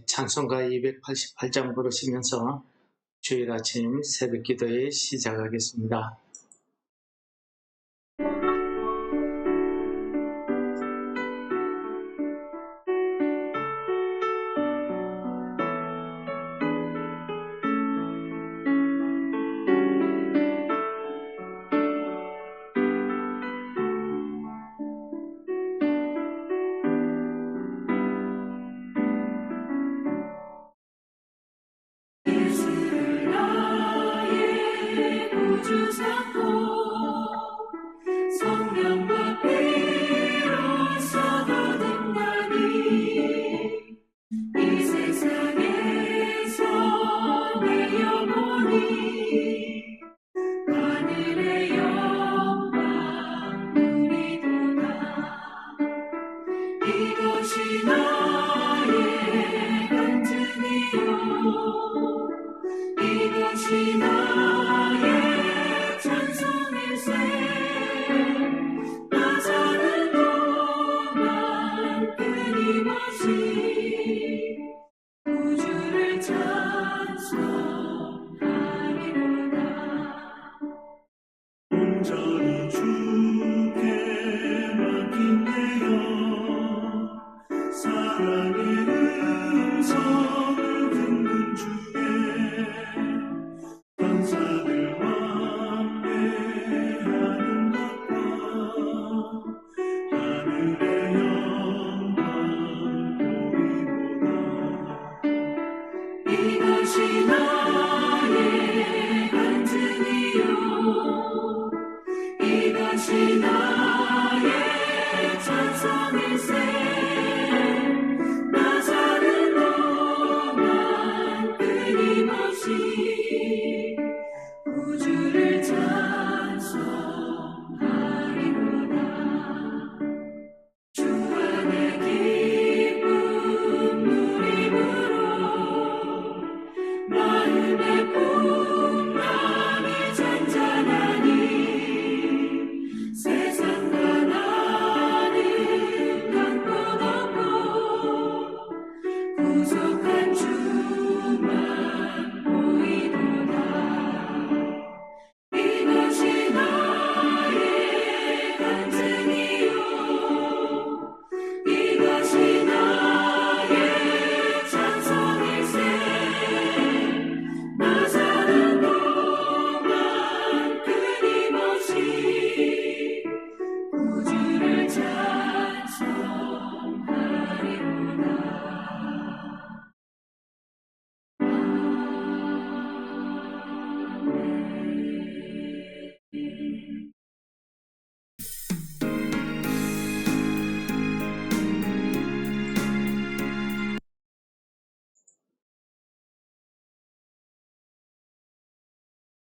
찬송가 288장 부르시면서 주일 아침 새벽 기도에 시작하겠습니다.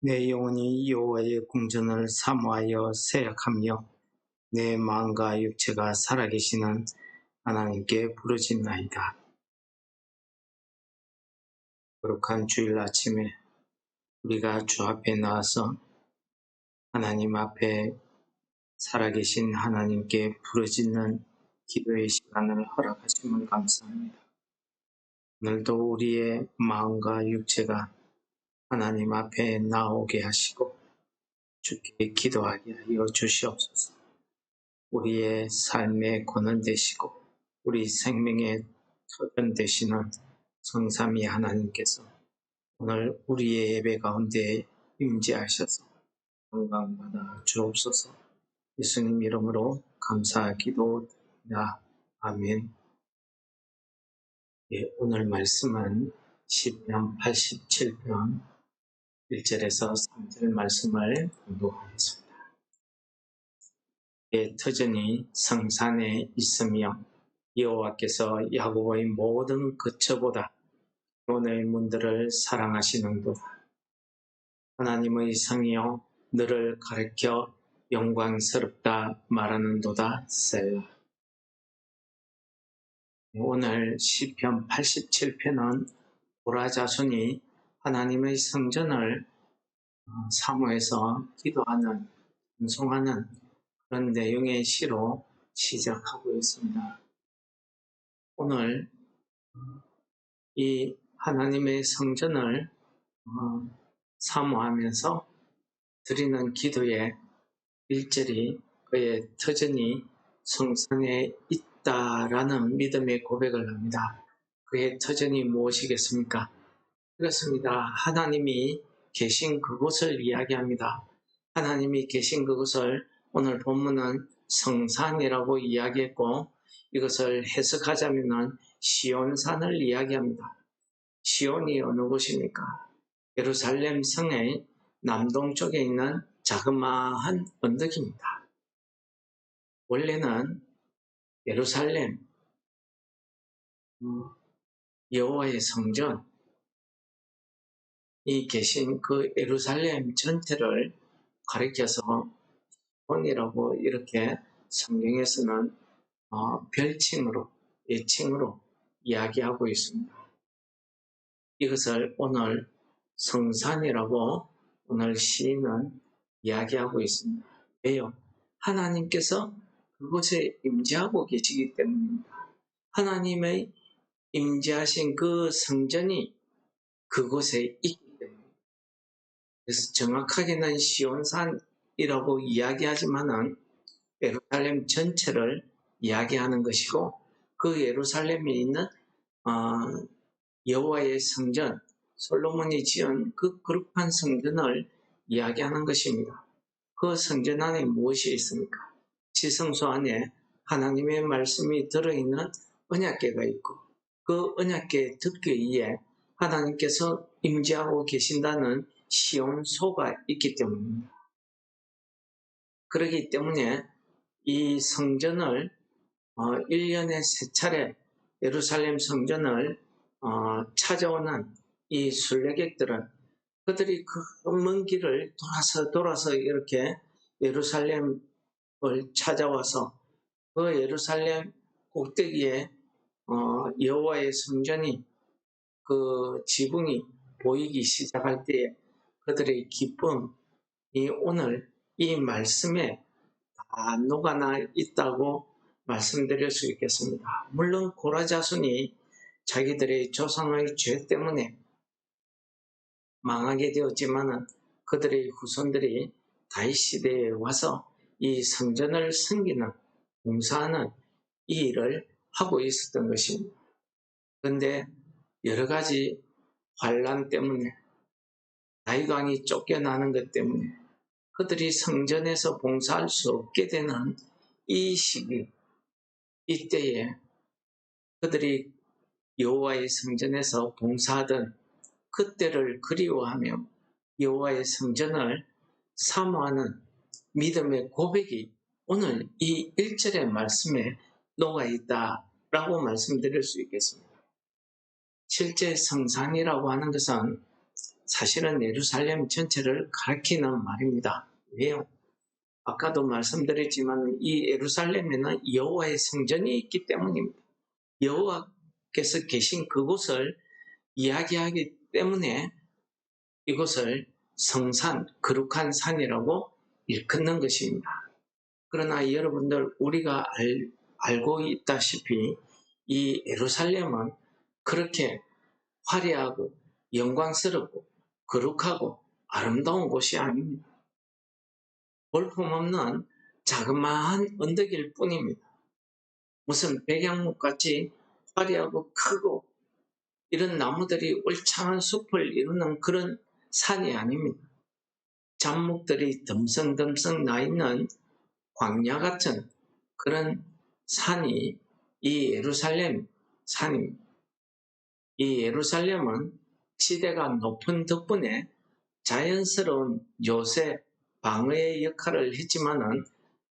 내 영혼이 여호와의 궁전을 사모하여 새약하며 내 마음과 육체가 살아계시는 하나님께 부르짖나이다. 거룩한 주일 아침에 우리가 주 앞에 나와서 하나님 앞에 살아계신 하나님께 부르짖는 기도의 시간을 허락하심을 감사합니다. 오늘도 우리의 마음과 육체가 하나님 앞에 나오게 하시고 주께 기도하게 하여 주시옵소서. 우리의 삶의 권원 되시고 우리 생명의 터전 되시는 성삼위 하나님께서 오늘 우리의 예배 가운데 임재하셔서 건강받아 주옵소서. 예수님 이름으로 감사 기도드립니다. 아멘. 오늘 말씀은 시편 87편 1절에서 3절 말씀을 공독하겠습니다. 내 터전이 성산에 있으며 여호와께서 야곱의 모든 거처보다 기온의 문들을 사랑하시는도다. 하나님의 성이여 너를 가리켜 영광스럽다 말하는도다. 셀라. 오늘 시편 87편은 고라 자손이 하나님의 성전을 사모해서 기도하는, 찬송하는 그런 내용의 시로 시작하고 있습니다. 오늘 이 하나님의 성전을 사모하면서 드리는 기도에 1절이 그의 터전이 성산에 있다라는 믿음의 고백을 합니다. 그의 터전이 무엇이겠습니까? 그렇습니다. 하나님이 계신 그곳을 이야기합니다. 하나님이 계신 그곳을 오늘 본문은 성산이라고 이야기했고, 이것을 해석하자면 시온산을 이야기합니다. 시온이 어느 곳입니까? 예루살렘 성의 남동쪽에 있는 자그마한 언덕입니다. 원래는 예루살렘 여호와의 성전이 계신 그 예루살렘 전체를 가리켜서 시온이라고 이렇게 성경에서는 별칭으로, 예칭으로 이야기하고 있습니다. 이것을 오늘 성산이라고 오늘 시인은 이야기하고 있습니다. 왜요? 하나님께서 그곳에 임재하고 계시기 때문입니다. 하나님의 임재하신 그 성전이 그곳에 있기 때문입니다. 그래서 정확하게는 시온산이라고 이야기하지만은 예루살렘 전체를 이야기하는 것이고, 그 예루살렘에 있는 여호와의 성전, 솔로몬이 지은 그 거룩한 성전을 이야기하는 것입니다. 그 성전 안에 무엇이 있습니까? 지성소 안에 하나님의 말씀이 들어있는 언약궤가 있고, 그 언약궤 덮개 위에 하나님께서 임재하고 계신다는 시온소가 있기 때문입니다. 그렇기 때문에 이 성전을 1년에 3차례 예루살렘 성전을 찾아오는 이 순례객들은 그들이 그 먼 길을 돌아서 이렇게 예루살렘을 찾아와서 그 예루살렘 꼭대기에 여호와의 성전이 그 지붕이 보이기 시작할 때에 그들의 기쁨이 오늘 이 말씀에 다 녹아나 있다고 말씀드릴 수 있겠습니다. 물론 고라 자손이 자기들의 조상의 죄 때문에 망하게 되었지만 그들의 후손들이 다윗 시대에 와서 이 성전을 섬기는, 봉사하는 이 일을 하고 있었던 것입니다. 그런데 여러 가지 환난 때문에, 다윗 왕이 쫓겨나는 것 때문에 그들이 성전에서 봉사할 수 없게 되는 이 시기, 이때에 그들이 여호와의 성전에서 봉사하던 그때를 그리워하며 여호와의 성전을 사모하는 믿음의 고백이 오늘 이 1절의 말씀에 녹아있다라고 말씀드릴 수 있겠습니다. 실제 성산이라고 하는 것은 사실은 예루살렘 전체를 가리키는 말입니다. 왜요? 아까도 말씀드렸지만 이 예루살렘에는 여호와의 성전이 있기 때문입니다. 여호와께서 계신 그곳을 이야기하기 때문에 이곳을 성산, 거룩한 산이라고 일컫는 것입니다. 그러나 여러분들, 우리가 알고 있다시피 이 예루살렘은 그렇게 화려하고 영광스럽고 거룩하고 아름다운 곳이 아닙니다. 볼품없는 자그마한 언덕일 뿐입니다. 무슨 백양목같이 화려하고 크고 이런 나무들이 울창한 숲을 이루는 그런 산이 아닙니다. 잡목들이 덤성덤성 나 있는 광야 같은 그런 산이 이 예루살렘 산입니다. 이 예루살렘은 지대가 높은 덕분에 자연스러운 요새 방어의 역할을 했지만은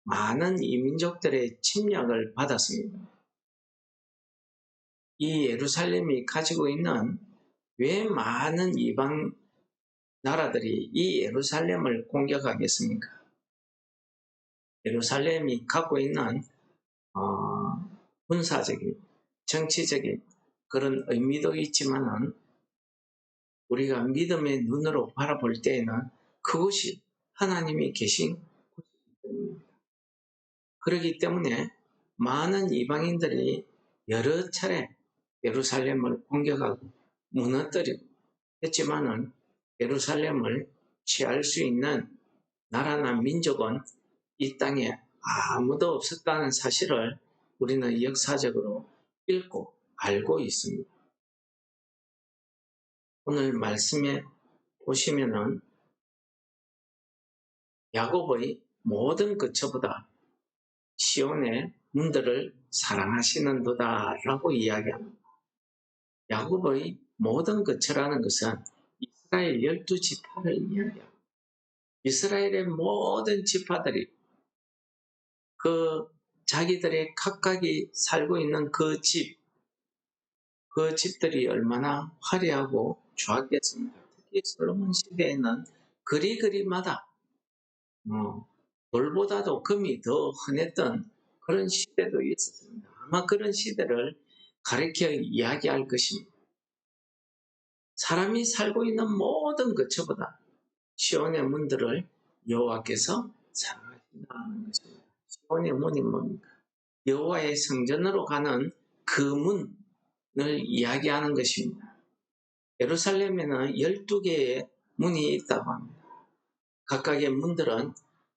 많은 이민족들의 침략을 받았습니다. 이 예루살렘이 가지고 있는 왜 많은 이방 나라들이 이 예루살렘을 공격하겠습니까? 예루살렘이 갖고 있는 군사적인, 정치적인 그런 의미도 있지만은 우리가 믿음의 눈으로 바라볼 때에는 그곳이 하나님이 계신 곳입니다. 그렇기 때문에 많은 이방인들이 여러 차례 예루살렘을 공격하고 무너뜨리고 했지만은 예루살렘을 취할 수 있는 나라나 민족은 이 땅에 아무도 없었다는 사실을 우리는 역사적으로 읽고 알고 있습니다. 오늘 말씀에 보시면은 야곱의 모든 거처보다 시온의 문들을 사랑하시는도다 라고 이야기합니다. 야곱의 모든 거처라는 것은 이스라엘 12지파를 이야기합니다. 이스라엘의 모든 지파들이 그 자기들의 각각이 살고 있는 그 집들이 얼마나 화려하고 좋았겠습니까? 특히 솔로몬 시대에는 거리마다 돌보다도 금이 더 흔했던 그런 시대도 있었습니다. 아마 그런 시대를 가리켜 이야기할 것입니다. 사람이 살고 있는 모든 거처보다 시온의 문들을 여호와께서 사랑하신다는 것입니다. 시온의 문이 뭡니까? 여호와의 성전으로 가는 그 문을 이야기하는 것입니다. 예루살렘에는 12개의 문이 있다고 합니다. 각각의 문들은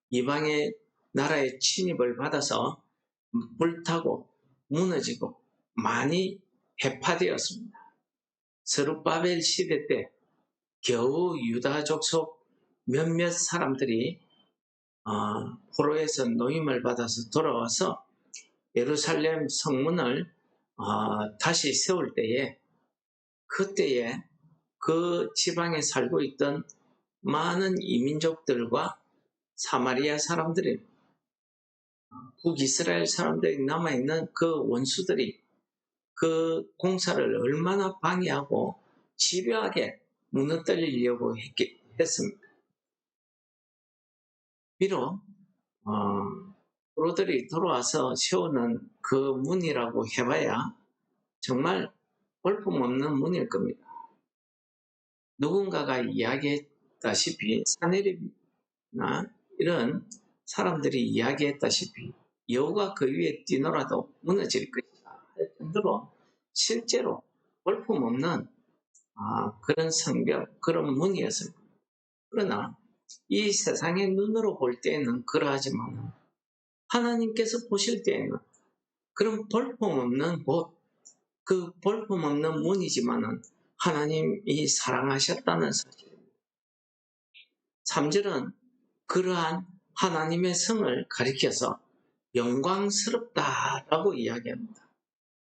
이방의 나라의 침입을 받아서 불타고 무너지고 많이 해파되었습니다. 스룹바벨 시대 때 겨우 유다족 속 몇몇 사람들이 포로에서 노임을 받아서 돌아와서 예루살렘 성문을 다시 세울 때에 그때에 그 지방에 살고 있던 많은 이민족들과 사마리아 사람들이 북이스라엘 사람들이 남아있는 그 원수들이 그 공사를 얼마나 방해하고 집요하게 무너뜨리려고 했습니다. 비록 포로들이 돌아와서 세우는 그 문이라고 해봐야 정말 볼품없는 문일 겁니다. 누군가가 이야기했다시피 사내립이나 이런 사람들이 이야기했다시피 여우가 그 위에 뛰놀아도 무너질 것이다 할 정도로 실제로 볼품없는 그런 성벽, 그런 문이었습니다. 그러나 이 세상의 눈으로 볼 때에는 그러하지만 하나님께서 보실 때에는 그런 볼품없는 곳, 그 볼품없는 문이지만은 하나님이 사랑하셨다는 사실입니다. 3절은 그러한 하나님의 성을 가리켜서 영광스럽다라고 이야기합니다.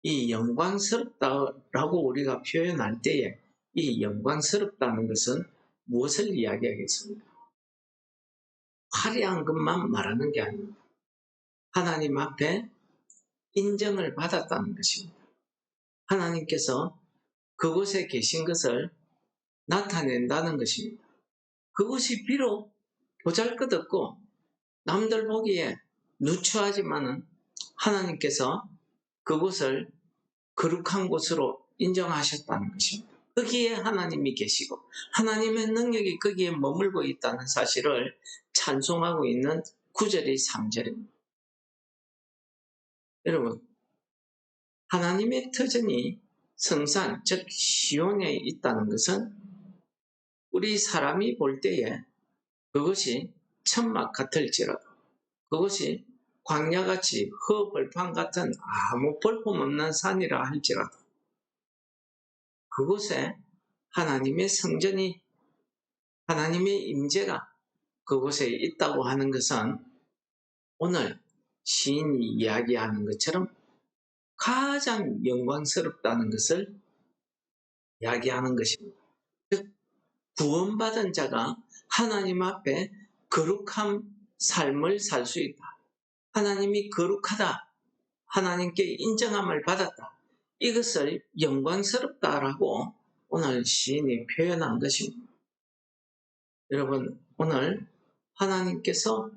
이 영광스럽다라고 우리가 표현할 때에 이 영광스럽다는 것은 무엇을 이야기하겠습니까? 화려한 것만 말하는 게 아닙니다. 하나님 앞에 인정을 받았다는 것입니다. 하나님께서 그곳에 계신 것을 나타낸다는 것입니다. 그것이 비록 보잘것없고 남들 보기에 누추하지만은 하나님께서 그곳을 거룩한 곳으로 인정하셨다는 것입니다. 거기에 하나님이 계시고 하나님의 능력이 거기에 머물고 있다는 사실을 찬송하고 있는 9절의 3절입니다. 여러분, 하나님의 터전이 성산, 즉 시온에 있다는 것은 우리 사람이 볼 때에 그것이 천막 같을지라도 그것이 광야같이 허벌판 같은 아무 볼품없는 산이라 할지라도 그곳에 하나님의 성전이 하나님의 임재가 그곳에 있다고 하는 것은 오늘 시인이 이야기하는 것처럼 가장 영광스럽다는 것을 이야기하는 것입니다. 즉 구원받은 자가 하나님 앞에 거룩한 삶을 살 수 있다. 하나님이 거룩하다. 하나님께 인정함을 받았다. 이것을 영광스럽다라고 오늘 시인이 표현한 것입니다. 여러분, 오늘 하나님께서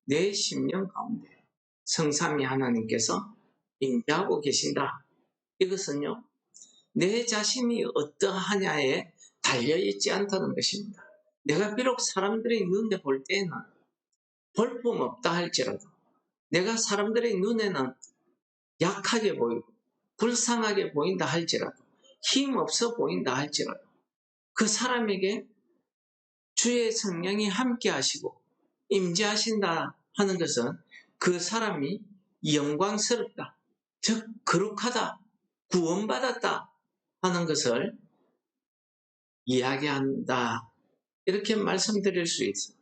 내 심령 가운데 성삼위 하나님께서 임재하고 계신다. 이것은요, 내 자신이 어떠하냐에 달려있지 않다는 것입니다. 내가 비록 사람들의 눈에 볼 때에는 볼품없다 할지라도 내가 사람들의 눈에는 약하게 보이고 불쌍하게 보인다 할지라도, 힘없어 보인다 할지라도 그 사람에게 주의 성령이 함께 하시고 임재하신다 하는 것은 그 사람이 영광스럽다, 즉 거룩하다, 구원받았다 하는 것을 이야기한다, 이렇게 말씀드릴 수 있습니다.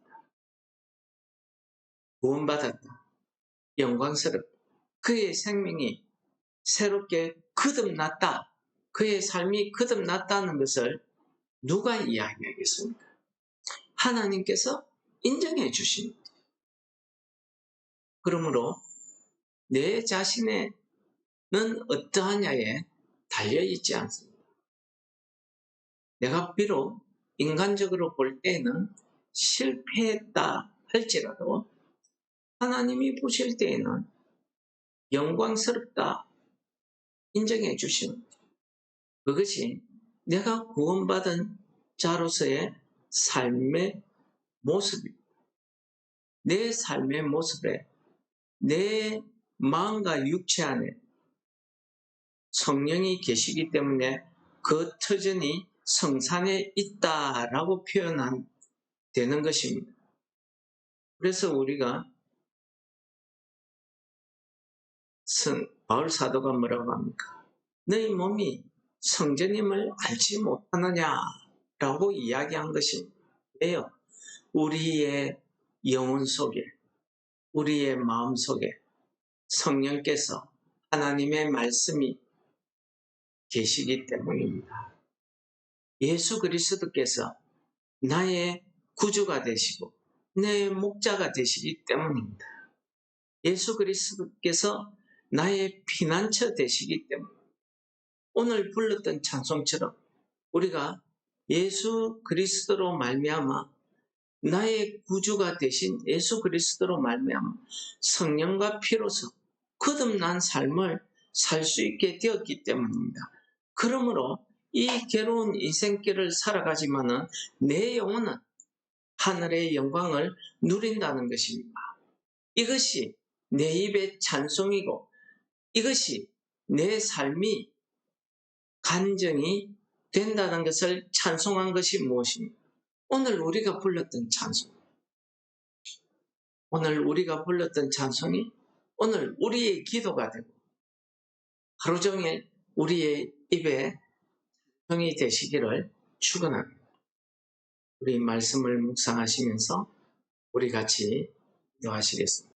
구원받았다, 영광스럽다, 그의 생명이 새롭게 거듭났다, 그의 삶이 거듭났다는 것을 누가 이야기하겠습니까? 하나님께서 인정해 주십니다. 그러므로 내 자신에는 어떠하냐에 달려있지 않습니다. 내가 비록 인간적으로 볼 때에는 실패했다 할지라도 하나님이 보실 때에는 영광스럽다 인정해 주십니다. 그것이 내가 구원받은 자로서의 삶의 모습입니다. 내 삶의 모습에 내 마음과 육체 안에 성령이 계시기 때문에 그 터전이 성산에 있다라고 되는 것입니다. 그래서 우리가 바울 사도가 뭐라고 합니까? 너희 몸이 성전임을 알지 못하느냐라고 이야기한 것입니다. 왜요? 우리의 영혼 속에, 우리의 마음 속에 성령께서, 하나님의 말씀이 계시기 때문입니다. 예수 그리스도께서 나의 구주가 되시고 내 목자가 되시기 때문입니다. 예수 그리스도께서 나의 피난처 되시기 때문입니다. 오늘 불렀던 찬송처럼 우리가 예수 그리스도로 말미암아, 나의 구주가 되신 예수 그리스도로 말미암아 성령과 피로서 거듭난 삶을 살 수 있게 되었기 때문입니다. 그러므로 이 괴로운 인생길을 살아가지만은 내 영혼은 하늘의 영광을 누린다는 것입니다. 이것이 내 입의 찬송이고 이것이 내 삶이 간증이 된다는 것을 찬송한 것이 무엇입니까? 오늘 우리가 불렀던 찬송. 오늘 우리가 불렀던 찬송이 오늘 우리의 기도가 되고 하루 종일 우리의 입에 찬송이 되시기를 축원합니다. 우리 말씀을 묵상하시면서 우리 같이 기도하시겠습니다.